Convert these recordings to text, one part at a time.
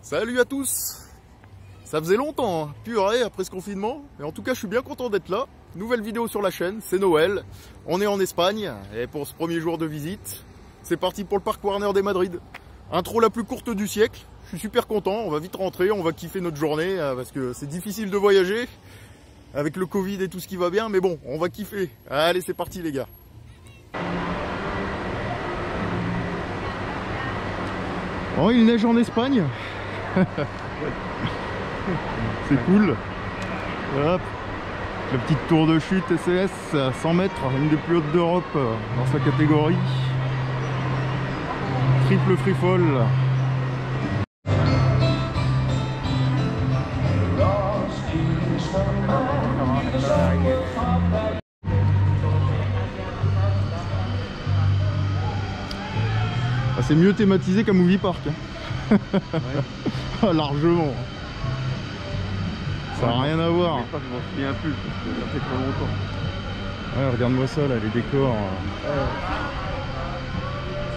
Salut à tous. Ça faisait longtemps, hein, purée, après ce confinement. Mais en tout cas, je suis bien content d'être là. Nouvelle vidéo sur la chaîne, c'est Noël. On est en Espagne. Et pour ce premier jour de visite, c'est parti pour le parc Warner de Madrid. Intro la plus courte du siècle. Je suis super content. On va vite rentrer, on va kiffer notre journée. Parce que c'est difficile de voyager. Avec le Covid et tout ce qui va bien. Mais bon, on va kiffer. Allez, c'est parti les gars. Oh, il neige en Espagne. C'est cool. Hop. La petite tour de chute SES, 100 mètres, une des plus hautes d'Europe dans sa catégorie. Triple free fall. Ah, c'est mieux thématisé qu'un movie park. Hein. Ouais. Largement. Ça n'a rien à voir. Je m'en souviens plus parce que ça fait trop longtemps. Ouais, regarde-moi ça là, les décors.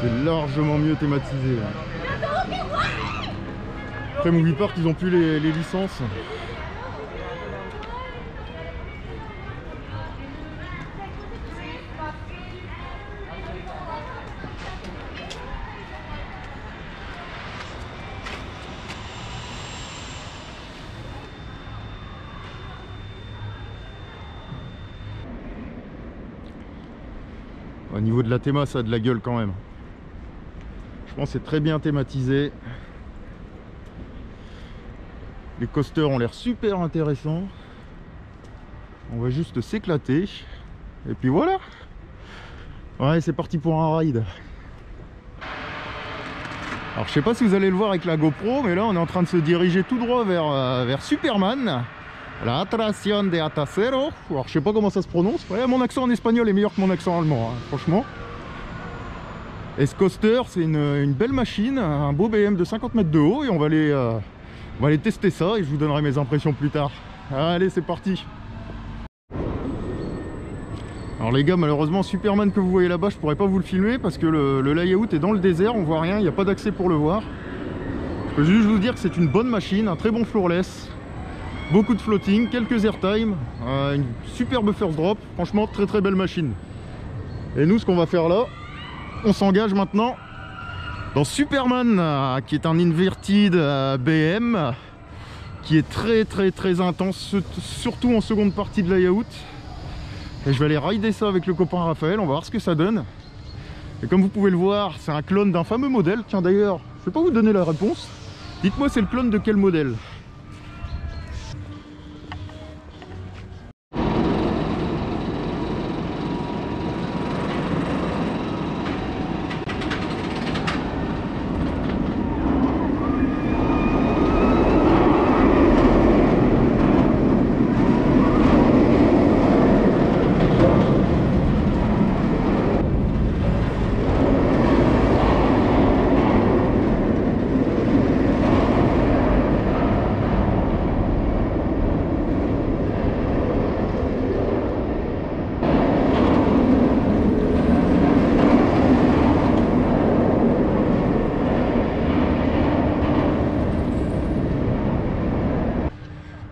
C'est largement mieux thématisé. Après Movie Park, ils ont plus les licences. Au niveau de la théma, ça a de la gueule quand même. Je pense que c'est très bien thématisé. Les coasters ont l'air super intéressants. On va juste s'éclater. Et puis voilà. Ouais, c'est parti pour un ride. Alors je sais pas si vous allez le voir avec la GoPro, mais là on est en train de se diriger tout droit vers Superman. La Atracción de Atacero. Alors je sais pas comment ça se prononce. Ouais, mon accent en espagnol est meilleur que mon accent allemand, hein, franchement. Et ce coaster, c'est une belle machine, un beau BM de 50 mètres de haut. Et on va aller tester ça et je vous donnerai mes impressions plus tard. Allez, c'est parti. Alors les gars, malheureusement, Superman que vous voyez là-bas, je pourrais pas vous le filmer parce que le layout est dans le désert, on voit rien, il n'y a pas d'accès pour le voir. Je peux juste vous dire que c'est une bonne machine, un très bon floorless. Beaucoup de floating, quelques airtime, une superbe first drop, franchement très très belle machine. Et nous ce qu'on va faire là, on s'engage maintenant dans Superman, qui est un inverted BM, qui est très intense, surtout en seconde partie de layout. Et je vais aller rider ça avec le copain Raphaël, on va voir ce que ça donne. Et comme vous pouvez le voir, c'est un clone d'un fameux modèle. Tiens d'ailleurs, je vais pas vous donner la réponse. Dites-moi c'est le clone de quel modèle?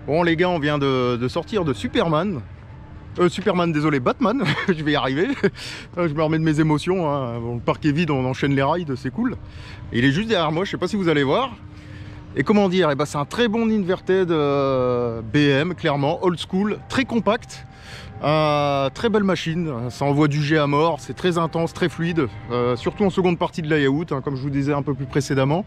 Bon les gars, on vient de sortir de Superman. Désolé, Batman, je vais y arriver. Je me remets de mes émotions, hein. Bon, le parc est vide, on enchaîne les rides, c'est cool. Et il est juste derrière moi, je sais pas si vous allez voir. Et comment dire, ben, c'est un très bon inverted BM, clairement, old school, très compact. Très belle machine, ça envoie du jet à mort, c'est très intense, très fluide, surtout en seconde partie de layout, hein, comme je vous disais un peu plus précédemment.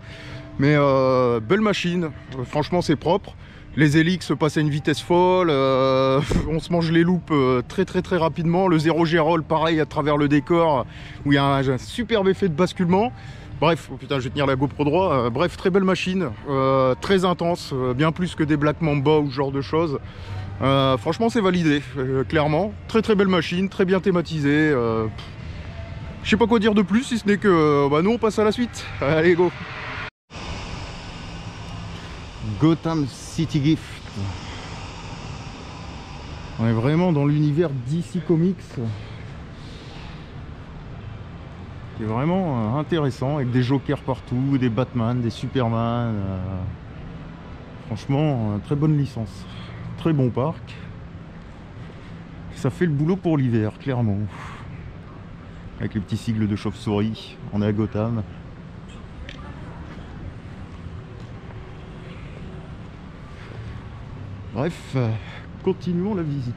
Mais belle machine, franchement c'est propre. Les hélix passent à une vitesse folle, on se mange les loupes très rapidement. Le 0G roll pareil à travers le décor où il y a un superbe effet de basculement. Bref, oh putain je vais tenir la GoPro droit. Bref, très belle machine, très intense, bien plus que des Black Mamba ou ce genre de choses. Franchement c'est validé, clairement. Très belle machine, très bien thématisée. Je sais pas quoi dire de plus si ce n'est que bah, nous on passe à la suite. Allez go. Gotham City Gift. On est vraiment dans l'univers DC Comics. qui est vraiment intéressant, avec des jokers partout, des Batman, des Superman. Franchement, très bonne licence. Très bon parc. Ça fait le boulot pour l'hiver, clairement. Avec les petits sigles de chauve-souris. On est à Gotham. Bref, continuons la visite.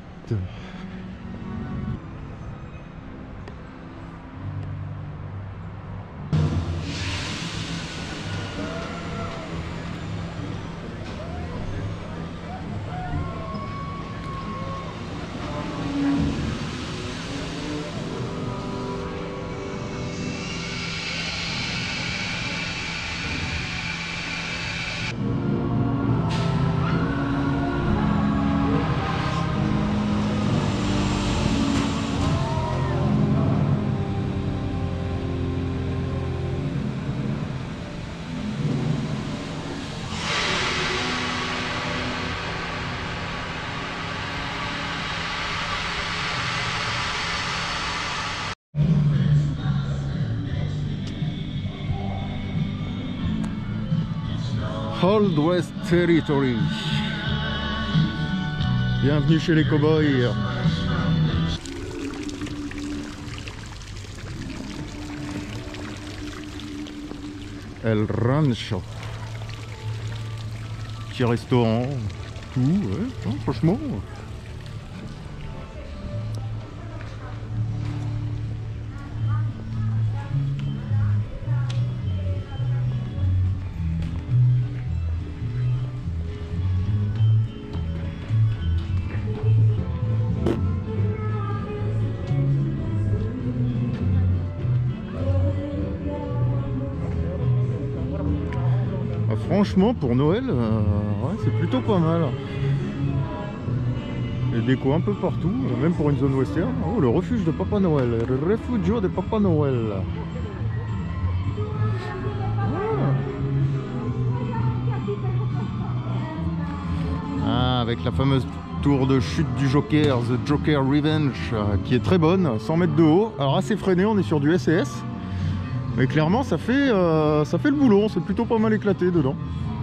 Old West Territory. Bienvenue chez les cowboys. El Rancho. Petit restaurant, tout, ouais, hein, franchement. Franchement, pour Noël, ouais, c'est plutôt pas mal. Les décos un peu partout, même pour une zone western. Oh, le refuge de Papa Noël, le refugio de Papa Noël. Ah, avec la fameuse tour de chute du Joker, The Joker Revenge, qui est très bonne, 100 mètres de haut. Alors assez freiné, on est sur du SES. Mais clairement, ça fait le boulot, c'est plutôt pas mal éclaté dedans.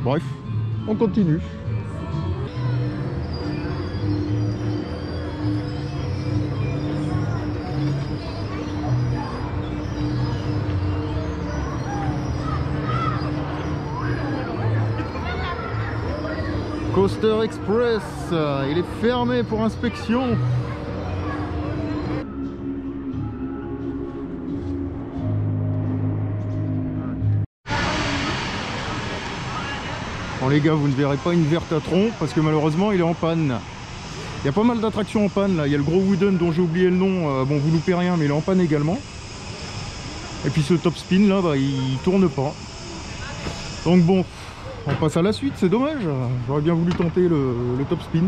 Bref, on continue. Coaster Express, il est fermé pour inspection. Bon les gars, vous ne verrez pas une verte à tronc parce que malheureusement il est en panne. Il y a pas mal d'attractions en panne là, il y a le gros Wooden dont j'ai oublié le nom, bon vous loupez rien mais il est en panne également. Et puis ce top spin là, bah, il tourne pas. Donc bon, on passe à la suite, c'est dommage, j'aurais bien voulu tenter le top spin.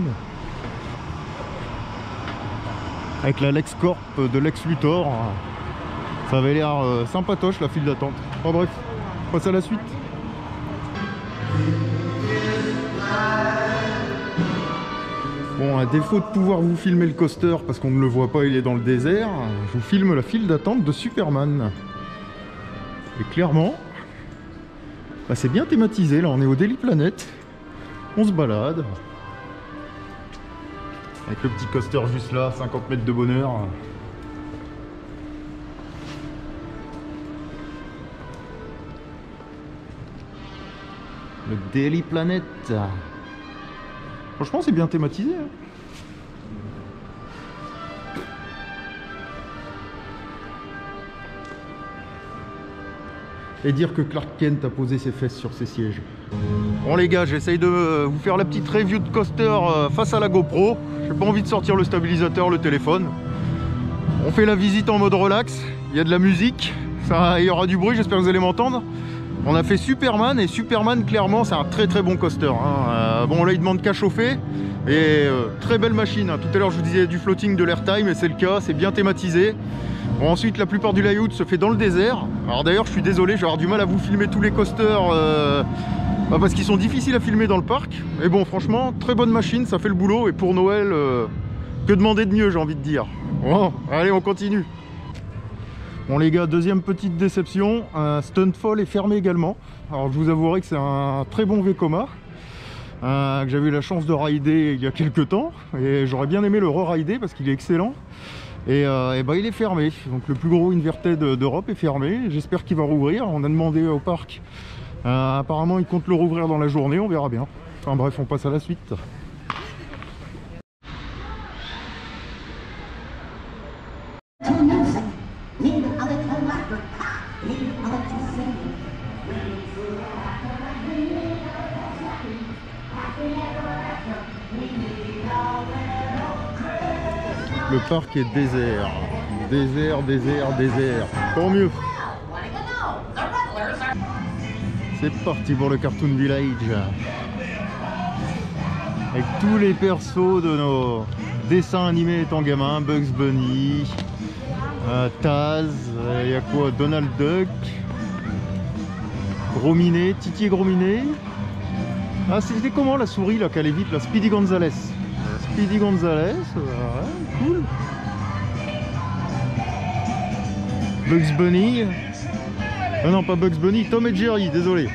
Avec la LexCorp de Lex Luthor, ça avait l'air sympatoche la file d'attente. Enfin bref, on passe à la suite. Bon, à défaut de pouvoir vous filmer le coaster parce qu'on ne le voit pas, il est dans le désert, je vous filme la file d'attente de Superman. Et clairement, bah c'est bien thématisé, là on est au Daily Planet, on se balade. Avec le petit coaster juste là, 50 mètres de bonheur. Le Daily Planet. Franchement, c'est bien thématisé. Hein. Et dire que Clark Kent a posé ses fesses sur ses sièges. Bon les gars, j'essaye de vous faire la petite review de coaster face à la GoPro. J'ai pas envie de sortir le stabilisateur, le téléphone. On fait la visite en mode relax. Il y a de la musique. Il y aura du bruit, j'espère que vous allez m'entendre. On a fait Superman et Superman clairement c'est un très très bon coaster. Hein. Bon là il demande qu'à chauffer et très belle machine. Hein. Tout à l'heure je vous disais du floating, de l'airtime et c'est le cas, c'est bien thématisé. Bon, ensuite la plupart du layout se fait dans le désert. Alors d'ailleurs je suis désolé, je vais avoir du mal à vous filmer tous les coasters parce qu'ils sont difficiles à filmer dans le parc. Mais bon franchement très bonne machine, ça fait le boulot et pour Noël que demander de mieux j'ai envie de dire. Bon allez on continue. Bon les gars, deuxième petite déception, Stuntfall est fermé également. Alors je vous avouerai que c'est un très bon Vekoma que j'avais eu la chance de rider il y a quelques temps, et j'aurais bien aimé le re-rider parce qu'il est excellent. Et bah, il est fermé, donc le plus gros Inverted d'Europe est fermé. J'espère qu'il va rouvrir. On a demandé au parc, apparemment il compte le rouvrir dans la journée, on verra bien. Enfin bref, on passe à la suite. Le parc est désert. Désert, désert, désert. Tant mieux. C'est parti pour le Cartoon Village. Avec tous les persos de nos dessins animés étant gamin. Bugs Bunny, Taz, il y a quoi, Donald Duck, Grominet, Titi et Grominet. Ah, c'était comment la souris là, qui allait vite là? Speedy Gonzales. Speedy Gonzales, ouais, cool. Bugs Bunny. Non, pas Bugs Bunny, Tom et Jerry, désolé.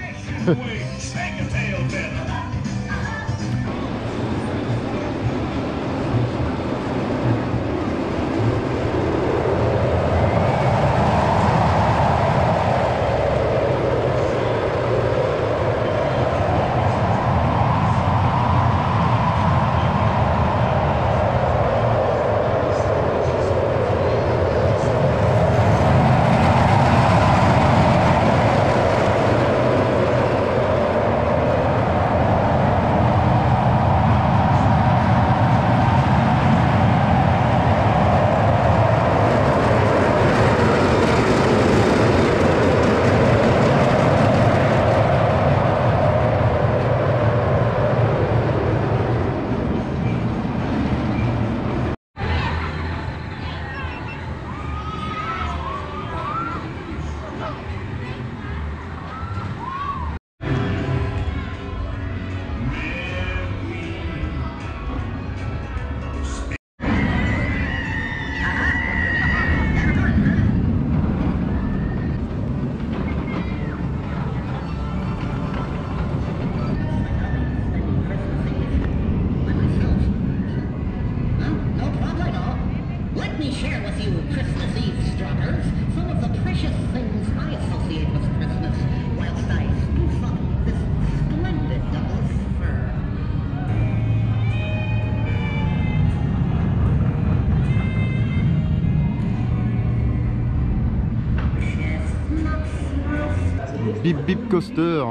Bip Bip Coaster.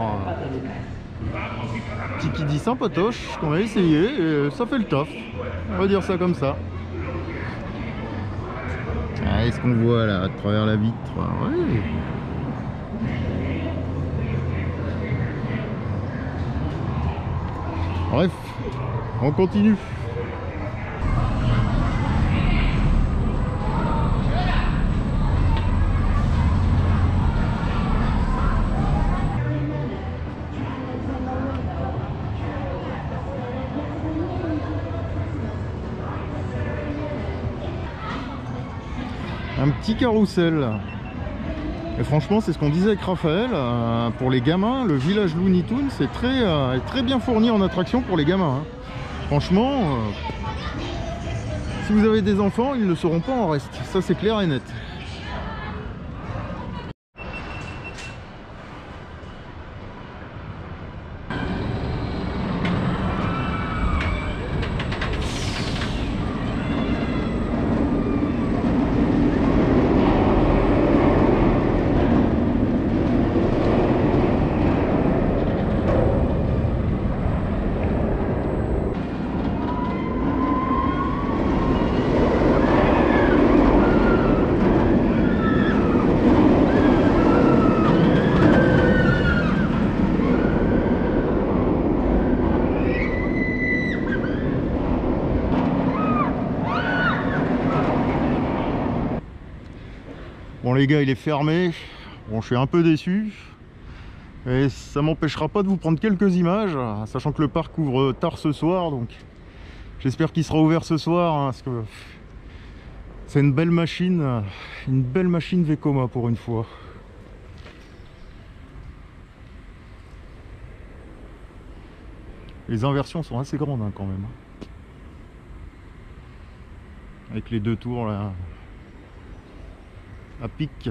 Tiki dit sympatoche qu'on a essayé et ça fait le taf. On va dire ça comme ça. Ah, est-ce qu'on voit là à travers la vitre? Ouais. Bref, on continue. Un petit carrousel. Et franchement, c'est ce qu'on disait avec Raphaël. Pour les gamins, le village Looney Tunes c'est très bien fourni en attraction pour les gamins. Franchement, si vous avez des enfants, ils ne seront pas en reste. Ça, c'est clair et net. Bon les gars, il est fermé. Bon, je suis un peu déçu. Et ça m'empêchera pas de vous prendre quelques images, sachant que le parc ouvre tard ce soir, donc j'espère qu'il sera ouvert ce soir, parce que C'est une belle machine Vekoma pour une fois. Les inversions sont assez grandes hein, quand même. Avec les deux tours là, à pic.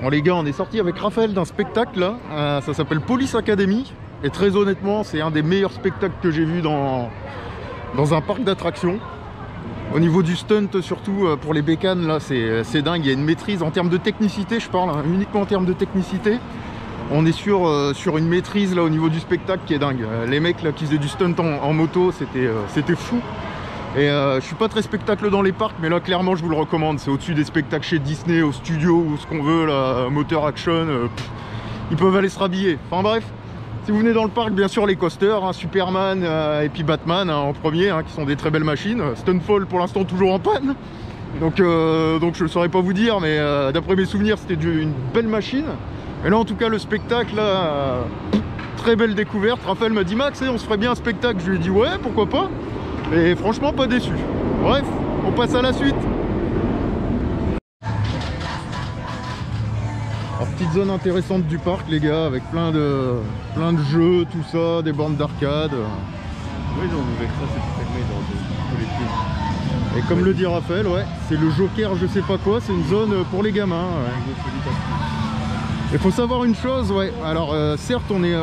Bon les gars, on est sorti avec Raphaël d'un spectacle là, ça s'appelle Police Academy et très honnêtement c'est un des meilleurs spectacles que j'ai vu dans un parc d'attractions. Au niveau du stunt surtout pour les bécanes là c'est dingue, il y a une maîtrise en termes de technicité, je parle hein, uniquement en termes de technicité. On est sur une maîtrise là au niveau du spectacle qui est dingue. Les mecs là qui faisaient du stunt en moto c'était fou. Et je suis pas très spectacle dans les parcs, mais là clairement je vous le recommande. C'est au-dessus des spectacles chez Disney, au studio ou ce qu'on veut, là, moteur action, ils peuvent aller se rhabiller. Enfin bref, si vous venez dans le parc, bien sûr les coasters, hein, Superman et puis Batman hein, en premier, hein, qui sont des très belles machines. Stunfall pour l'instant toujours en panne, donc je ne saurais pas vous dire, mais d'après mes souvenirs c'était une belle machine. Et là en tout cas le spectacle, là, très belle découverte. Raphaël m'a dit Max, on se ferait bien un spectacle. Je lui ai dit ouais, pourquoi pas. Et franchement pas déçu. Bref, on passe à la suite. Alors, petite zone intéressante du parc les gars, avec plein de jeux, tout ça, des bornes d'arcade. Oui, donc avec ça c'est fermé dans les pieds. Et comme le dit Raphaël, ouais, c'est le Joker je sais pas quoi, c'est une zone pour les gamins. Ouais. Il faut savoir une chose, ouais. Alors certes on est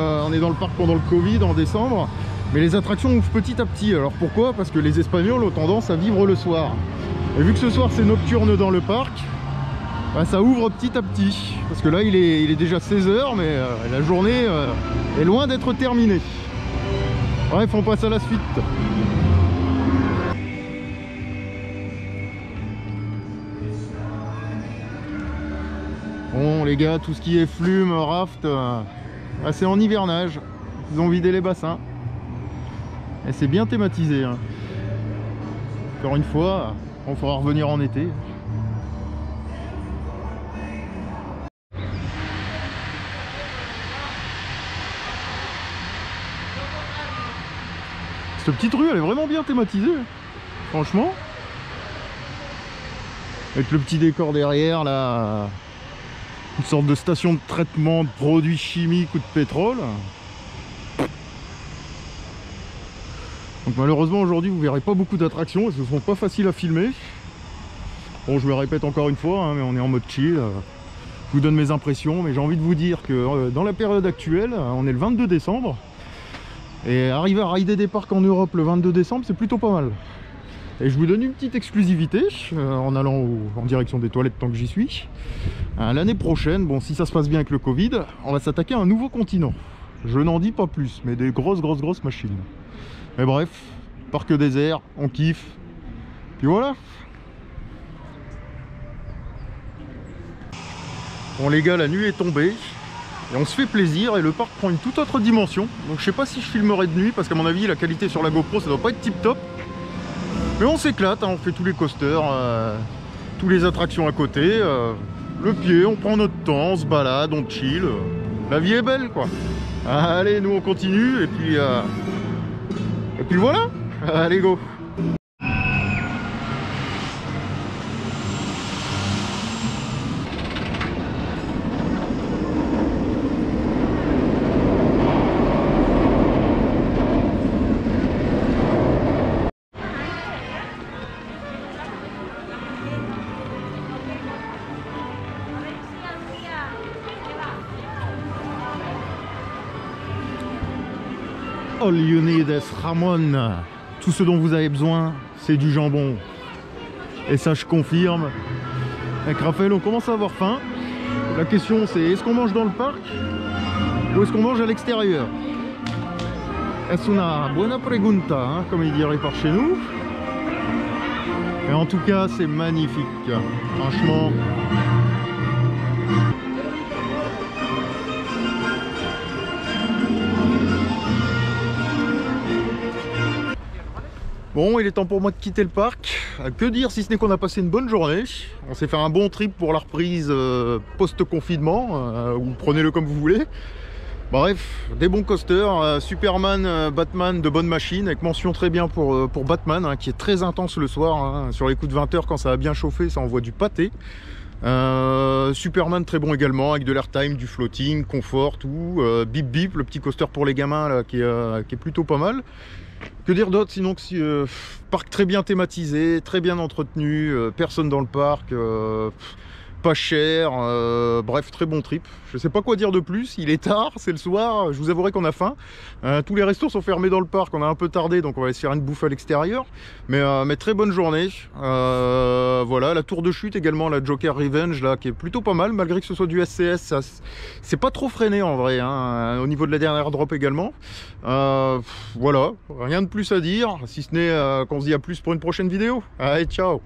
dans le parc pendant le Covid en décembre, mais les attractions ouvrent petit à petit. Alors pourquoi? Parce que les Espagnols ont tendance à vivre le soir. Et vu que ce soir c'est nocturne dans le parc, bah, ça ouvre petit à petit. Parce que là il est déjà 16 h, mais la journée est loin d'être terminée. Bref, on passe à la suite. Bon les gars, tout ce qui est flume, raft, c'est en hivernage. Ils ont vidé les bassins. Et c'est bien thématisé hein. Encore une fois, on fera revenir en été. Cette petite rue elle est vraiment bien thématisée. Franchement. Avec le petit décor derrière là. Une sorte de station de traitement de produits chimiques ou de pétrole. Donc malheureusement aujourd'hui vous verrez pas beaucoup d'attractions et ce ne sont pas faciles à filmer. Bon, je me répète encore une fois hein, mais on est en mode chill. Je vous donne mes impressions, mais j'ai envie de vous dire que dans la période actuelle, on est le 22 décembre. Et arriver à rider des parcs en Europe le 22 décembre c'est plutôt pas mal. Et je vous donne une petite exclusivité en allant en direction des toilettes tant que j'y suis. L'année prochaine, bon si ça se passe bien avec le Covid, on va s'attaquer à un nouveau continent. Je n'en dis pas plus, mais des grosses machines. Mais bref, parc désert, on kiffe. Puis voilà. Bon les gars, la nuit est tombée. Et on se fait plaisir et le parc prend une toute autre dimension. Donc je sais pas si je filmerai de nuit parce qu'à mon avis la qualité sur la GoPro ça doit pas être tip top. Mais on s'éclate, hein, on fait tous les coasters, tous les attractions à côté. Le pied, on prend notre temps, on se balade, on chill. La vie est belle quoi. Allez, nous on continue et puis voilà. Allez go. All you need is Ramon. Tout ce dont vous avez besoin, c'est du jambon. Et ça, je confirme. Avec Raphaël, on commence à avoir faim. La question, c'est est-ce qu'on mange dans le parc ou est-ce qu'on mange à l'extérieur? Es una buena pregunta, hein, comme il dirait par chez nous. Et en tout cas, c'est magnifique. Franchement. Bon, il est temps pour moi de quitter le parc. Que dire si ce n'est qu'on a passé une bonne journée. On s'est fait un bon trip pour la reprise post-confinement, ou prenez-le comme vous voulez. Bref, des bons coasters, Superman, Batman, de bonnes machines, avec mention très bien pour Batman, hein, qui est très intense le soir, hein, sur les coups de 20 h quand ça a bien chauffé, ça envoie du pâté. Superman très bon également, avec de l'airtime, du floating, confort, tout. Bip Bip, le petit coaster pour les gamins là, qui est plutôt pas mal. Que dire d'autre sinon que parc très bien thématisé, très bien entretenu, personne dans le parc, pas cher, bref, très bon trip. Je sais pas quoi dire de plus, il est tard, c'est le soir, je vous avouerai qu'on a faim. Tous les restos sont fermés dans le parc, on a un peu tardé, donc on va aller se faire une bouffe à l'extérieur. Mais très bonne journée. Voilà, la tour de chute également, la Joker Revenge, là, qui est plutôt pas mal, malgré que ce soit du SCS, c'est pas trop freiné en vrai, hein, au niveau de la dernière drop également. Voilà, rien de plus à dire, si ce n'est qu'on se dit à plus pour une prochaine vidéo. Allez, ciao!